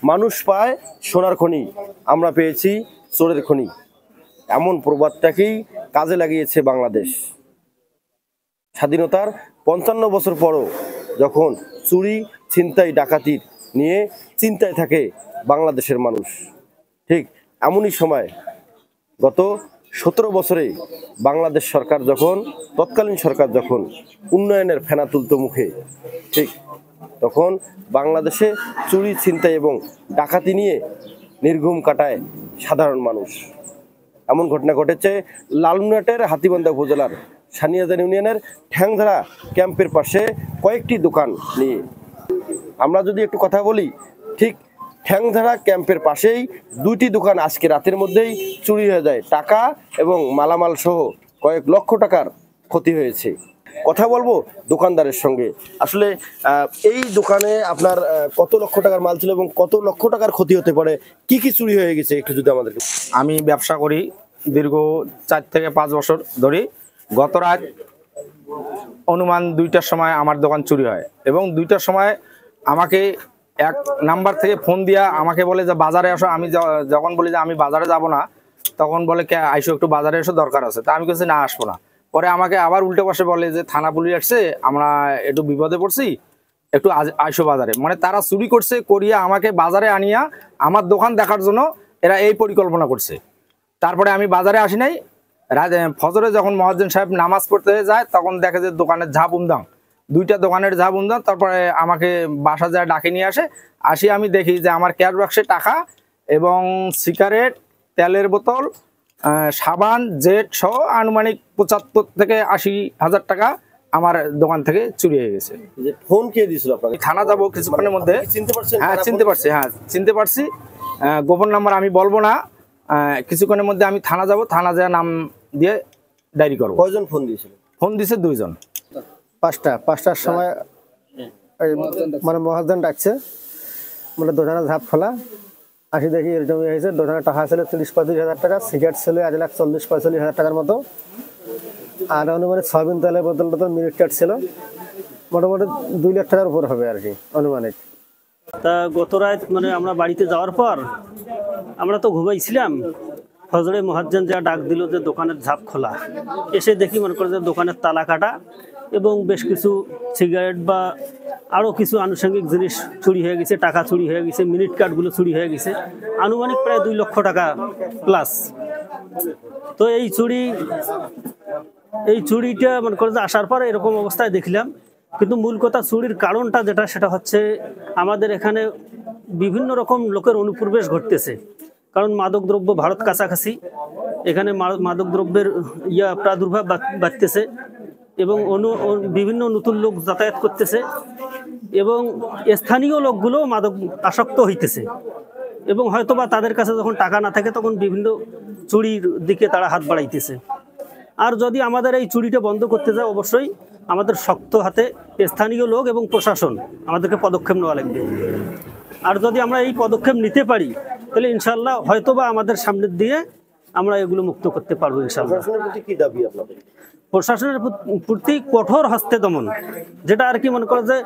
মানুষ পায় সোনার খনি, আমরা পেয়েছি চোরের খনি। এমন প্রবাদটাকেই কাজে লাগিয়েছে বাংলাদেশ। স্বাধীনতার 55 বছর পরও যখন চুরি, ছিনতাই, ডাকাতির নিয়ে চিন্তায় থাকে বাংলাদেশের মানুষ, ঠিক এমনই সময় গত 17 বছরে বাংলাদেশ সরকার যখন, তৎকালীন সরকার যখন উন্নয়নের ফেনা তুলত মুখে, ঠিক তখন বাংলাদেশে চুরি, ছিনতাই এবং ডাকাতি নিয়ে নির্ঘুম কাটায় সাধারণ মানুষ। এমন ঘটনা ঘটেছে লালমনিরহাটের হাতীবান্ধা উপজেলার সানিয়াজান ইউনিয়নের ঠ্যাংধারা ক্যাম্পের পাশে কয়েকটি দোকান নিয়ে। আমরা যদি একটু কথা বলি, ঠিক ঠ্যাংধারা ক্যাম্পের পাশেই দুইটি দোকান আজকে রাতের মধ্যেই চুরি হয়ে যায়। টাকা এবং মালামাল সহ কয়েক লক্ষ টাকার ক্ষতি হয়েছে। কথা বলবো দোকানদারের সঙ্গে, আসলে এই দোকানে আপনার কত লক্ষ টাকার মাল ছিল এবং কত লক্ষ টাকার ক্ষতি হতে পারে, কি কি চুরি হয়ে গেছে একটু যদি আমাদেরকে। আমি ব্যবসা করি দীর্ঘ 4 থেকে 5 বছর ধরে। গত রাত অনুমান 2টার সময় আমার দোকান চুরি হয় এবং 2টার সময় আমাকে এক নাম্বার থেকে ফোন দিয়া আমাকে বলে যে বাজারে আসো। আমি যখন বলি যে আমি বাজারে যাব না, তখন বলে কে আইসো, একটু বাজারে এসো, দরকার আছে। তা আমি কিছু না, আসবো না। পরে আমাকে আবার উল্টে পাশে বলে যে থানা পুলিশ আসছে, আমরা একটু বিপদে পড়ছি, একটু আইসো বাজারে। মানে তারা চুরি করছে, করিয়া আমাকে বাজারে আনিয়া আমার দোকান দেখার জন্য এরা এই পরিকল্পনা করছে। তারপরে আমি বাজারে আসি নাই। ফজরে যখন মুয়াজ্জিন সাহেব নামাজ পড়তে যায়, তখন দেখে যে দোকানের ঝাপ উমদাং, 2টা দোকানের ঝাপ উমদাং। তারপরে আমাকে বাসা যায় ডাকে নিয়ে আসি। আমি দেখি যে আমার ক্যাশ বাক্সে টাকা এবং সিগারেট, তেলের বোতল, সাবান, জেট সহ আনুমানিক 75 থেকে 80 হাজার টাকা আমার দোকান থেকে চুরি হয়ে গেছে। ফোন কে দিয়েছিল আপনাকে? থানা যাবো কিছুক্ষণের মধ্যে। চিনতে পারছেন? হ্যাঁ চিনতে পারছি। গোপন নাম্বার আমি বলবো না। কিছুক্ষণের মধ্যে আমি থানা যাব, থানা যায় নাম দিয়ে ডায়েরি করবো। কয়জন ফোন দিয়েছিল? ফোন দিয়েছে 2 জন। 5টার সময় মানে মহাজন ডাকছে, মানে দোকানে ঝাপ খোলা। আসি দেখি এরকম হয়েছে। দোকানে টাকা ছিল 30-35 হাজার টাকা, সিগারেট ছিল 1,40,45 হাজার টাকার মতো, আর অনুমানিক 6 বিন তেলের বোতল টোতল মিনিট কাট ছিল। মোটামুটি 2 লাখ টাকার উপর হবে আর কি অনুমানিক। তা গত রাত মানে আমরা বাড়িতে যাওয়ার পর আমরা তো ঘুমাইছিলাম। ফজরে মুয়াজ্জিন যা ডাক দিল যে দোকানের ঝাপ খোলা, এসে দেখি মনে করে যে দোকানের তালা কাটা এবং বেশ কিছু সিগারেট বা আরও কিছু আনুষঙ্গিক জিনিস চুরি হয়ে গেছে, টাকা চুরি হয়ে গেছে, মিনিট কার্ডগুলো চুরি হয়ে গেছে, আনুমানিক প্রায় 2 লক্ষ টাকা প্লাস। তো এই চুরিটা মনে করে যে আসার পর এরকম অবস্থায় দেখলাম। কিন্তু মূল কথা চুরির কারণটা যেটা, সেটা হচ্ছে আমাদের এখানে বিভিন্ন রকম লোকের অনুপ্রবেশ ঘটতেছে। কারণ মাদকদ্রব্য ভারত কাছাকাছি, এখানে মাদকদ্রব্যের প্রাদুর্ভাব বাড়তেছে এবং বিভিন্ন নতুন লোক যাতায়াত করতেছে এবং স্থানীয় লোকগুলো মাদক আসক্ত হইতেছে এবং হয়তোবা তাদের কাছে যখন টাকা না থাকে তখন বিভিন্ন চুরির দিকে তারা হাত বাড়াইতেছে। আর যদি আমাদের এই চুরিটা বন্ধ করতে যায়, অবশ্যই আমাদের শক্ত হাতে স্থানীয় লোক এবং প্রশাসন আমাদেরকে পদক্ষেপ নেওয়া লাগবে। আর যদি আমরা এই পদক্ষেপ নিতে পারি, তাহলে ইনশাল্লাহ হয়তোবা আমাদের সামনের দিয়ে আমরা এগুলো মুক্ত করতে পারবো ইনশাল্লাহ। প্রশাসনের প্রতি কঠোর হস্তে দমন, যেটা আর কি মনে করো যে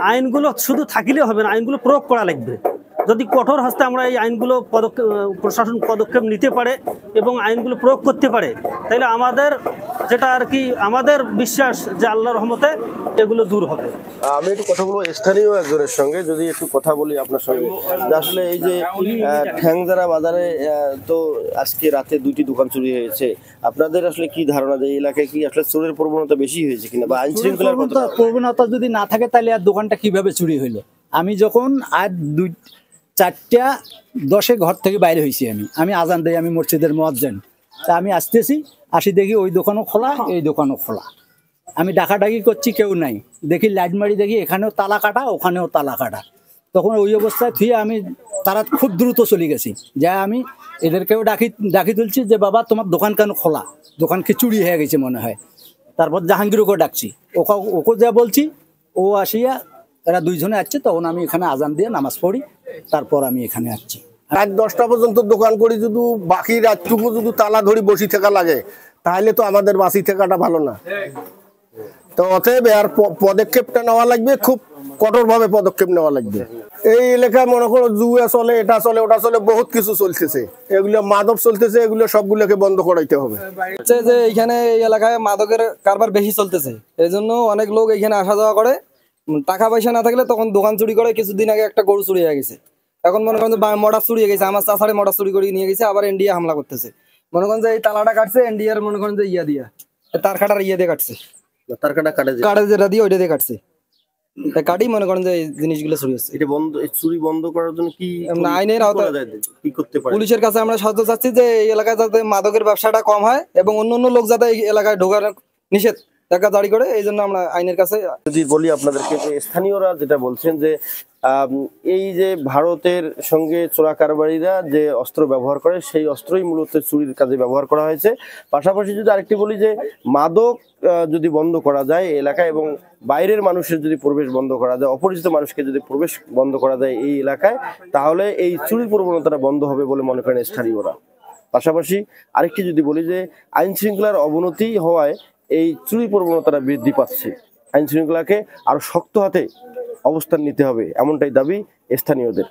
আইনগুলো শুধু থাকিলে হবে না, আইনগুলো প্রয়োগ করা লাগবে। যদি কঠোর হস্তে আমরা এই আইনগুলো প্রশাসন পদক্ষেপ নিতে পারে এবং আইনগুলো প্রয়োগ করতে পারে, তাহলে আমাদের যেটা আর কি আমাদের বিশ্বাস যে আল্লাহর রহমতে এগুলো দূর হবে। আমি একটু কথা বলবো স্থানীয় একজনের সঙ্গে, যদি একটু কথা বলি আপনার সঙ্গে। আসলে এই যে ঠ্যাংধারা বাজারে তো আজকে রাতে 2টি দোকান চুরি হয়েছে, আপনাদের আসলে কি ধারণা যে এই এলাকায় কি আসলে চোরের প্রবণতা বেশি হয়েছে কিনা, বা আইন শৃঙ্খলার প্রবণতা যদি না থাকে তাহলে আর দোকানটা কিভাবে চুরি হইলো? আমি যখন আর 4:10 ঘর থেকে বাইরে হয়েছি, আমি আজান দেই, আমি মসজিদের মুয়াজ্জিন। তা আমি আসি দেখি ওই দোকানও খোলা, এই দোকানও খোলা। আমি ডাকাডাকি করছি, কেউ নাই। দেখি লাইট মারি, দেখি এখানেও তালা কাটা, ওখানেও তালা কাটা। তখন ওই অবস্থায় থুয়ে তারা খুব দ্রুত চলে গেছি। যা আমি এদেরকেও ডাকি তুলছি যে বাবা তোমার দোকান কেন খোলা, দোকান কি চুরি হয়ে গেছে মনে হয়। তারপর জাহাঙ্গীরকেও ডাকছি, ওকে যা বলছি, ও আসিয়া এরা 2 জনে আসছে। তখন আমি এখানে আজান দিয়ে নামাজ পড়ি, তারপর আমি এখানে আসছি। রাত 10টা পর্যন্ত দোকান করি, যদি বাকি রাতটুকু যদি তালা ধরি বসে থাকা লাগে, তাহলে তো আমাদের বাসি থাকাটা ভালো না। তো অতএব এর পদক্ষেপটা নেওয়া লাগবে, খুব কঠোরভাবে পদক্ষেপ নেওয়া লাগবে। এই এলাকায় মনে করো জুয়া চলে, এটা চলে, ওটা চলে, বহুত কিছু চলতেছে, এগুলো মাদক চলতেছে, এগুলো সবগুলোকে বন্ধ করাইতে হবে। হচ্ছে যে এইখানে এই এলাকায় মাদকের কারবার বেশি চলতেছে, এই জন্য অনেক লোক এখানে আসা যাওয়া করে। টাকা পয়সা না থাকলে তখন দোকান চুরি করে। কিছুদিন আগে একটা গরু চুরি হয়ে গেছে, এখন মনে করেন যে মর্ডার চুরি হয়ে গেছে, আমার চাচারে মর্ডার চুরি করে নিয়ে গেছে, আবার ইন্ডিয়া হামলা করতেছে। মনে করেন যে এই তালাটা কাটছে ইন্ডিয়ার, মনে করেন যে ইয়া দিয়া তার কাটার ইয়ে দিয়ে কাটছে, তার কাটা কাটে যে কাটা যেটা দিয়ে ওইটা দিয়ে কাটছে, কাটি মনে করেন যে এই জিনিসগুলো চুরি হচ্ছে। এটা বন্ধ, এই চুরি বন্ধ করার জন্য কি আইনের আওতায় কি করতে পারে? পুলিশের কাছে আমরা সাহায্য চাচ্ছি যে এই এলাকায় যাতে মাদকের ব্যবসাটা কম হয় এবং অন্য লোক যাতে এই এলাকায় ঢোকার নিষেধ টাকা জারি করে, এই জন্য আমরা আইনের কাছে। যদি বলি আপনাদেরকে যে স্থানীয়রা যেটা বলছেন যে এই যে ভারতের সঙ্গে চোরা কারবারিরা যে অস্ত্র ব্যবহার করে সেই অস্ত্রই মূলত চুরির কাজে ব্যবহার করা হয়েছে। পাশাপাশি যদি আরেকটি বলি যে মাদক যদি বন্ধ করা যায় এলাকায় এবং বাইরের মানুষের যদি প্রবেশ বন্ধ করা যায়, অপরিচিত মানুষকে যদি প্রবেশ বন্ধ করা যায় এই এলাকায়, তাহলে এই চুরির প্রবণতাটা বন্ধ হবে বলে মনে করেন স্থানীয়রা। পাশাপাশি আরেকটি যদি বলি যে আইন শৃঙ্খলার অবনতি হওয়ায় এই চুরি প্রবণতাটা বৃদ্ধি পাচ্ছে, আইন শৃঙ্খলাকে আরো শক্ত হাতে অবস্থান নিতে হবে, এমনটাই দাবি স্থানীয়দের।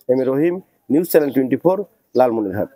M A Rahim, news channel 24, Lalmonirhat.